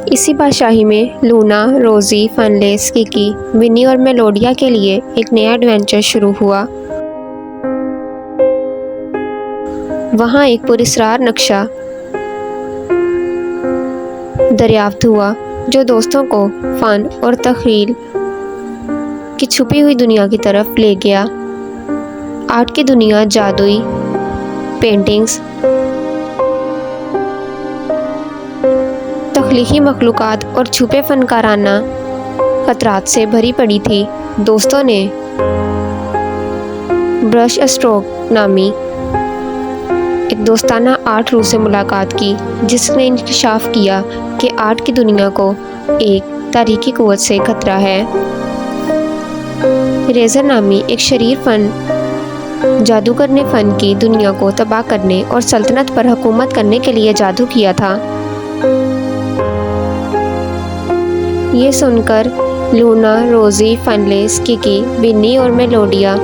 इसी बादशाही में लूना, रोज़ी, फनलेस, किकी, विनी और मेलोडिया के लिए एक नया एडवेंचर शुरू हुआ। वहाँ एक पुरस्कार नक्शा दरियाफ्त हुआ जो दोस्तों को फन और तख्लील की छुपी हुई दुनिया की तरफ ले गया। आर्ट की दुनिया जादुई पेंटिंग्स, तख्लीकी मखलूक़ात और छुपे फनकाराना खतरात से भरी पड़ी थी। दोस्तों ने ब्रश स्ट्रोक नामी एक दोस्ताना आर्ट रूह से मुलाकात की, जिसने इंकशाफ किया कि आर्ट की दुनिया को एक तारीकी क़ुव्वत से खतरा है। इरेज़र नामी एक शरीर फ़न जादूगर ने फ़न की दुनिया को तबाह करने और सल्तनत पर हुकूमत करने के लिए जादू किया था। ये सुनकर लूना, रोज़ी, फनलेस, किकी, विनी और मेलोडिया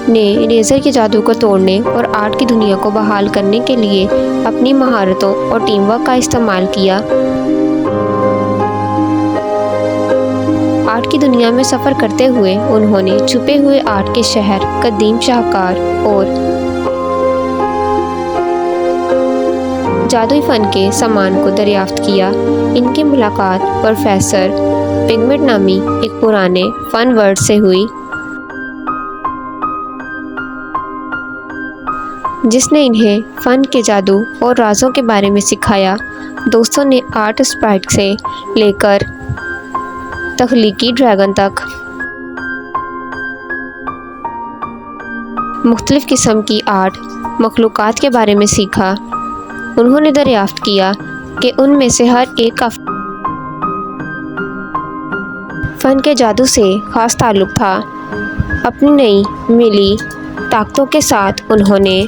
ने इरेज़र के जादू को तोड़ने और आर्ट की दुनिया को बहाल करने के लिए अपनी महारतों और टीम वर्क का इस्तेमाल किया। आर्ट की दुनिया में सफ़र करते हुए उन्होंने छुपे हुए आर्ट के शहर, कदीम शाहकार और जादुई फ़न के सामान को दरियाफ्त किया। इनकी मुलाकात प्रोफेसर पिगमेंट नामी एक पुराने फ़न वर्ड से हुई, जिसने इन्हें फ़न के जादू और राज़ों के बारे में सिखाया। दोस्तों ने आर्ट स्प्राइट से लेकर तख्लीकी ड्रैगन तक मुख्तलिफ़ किस्म की आर्ट मखलूक़ात के बारे में सीखा। उन्होंने दरियाफ्त किया कि उनमें से हर एक का फ़न के जादू से ख़ास ताल्लुक़ था। अपनी नई मिली ताकतों के साथ उन्होंने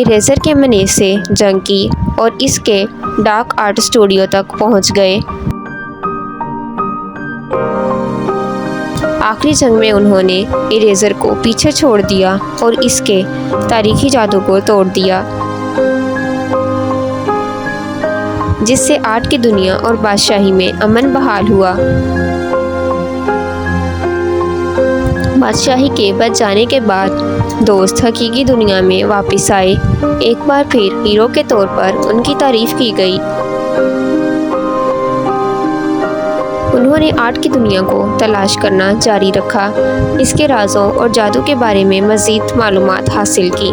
इरेज़र के मनेज़ से जंग की और इसके डार्क आर्ट स्टूडियो तक पहुंच गए। आखिरी जंग में उन्होंने इरेज़र को पीछे छोड़ दिया और इसके तारीखी जादू को तोड़ दिया, जिससे आर्ट की दुनिया और बादशाही में अमन बहाल हुआ। बादशाही के बच जाने के बाद दोस्त हकीकी दुनिया में वापस आए। एक बार फिर हीरो के तौर पर उनकी तारीफ की गई। उन्होंने आर्ट की दुनिया को तलाश करना जारी रखा, इसके राज़ों और जादू के बारे में मज़ीद मालूमात हासिल की।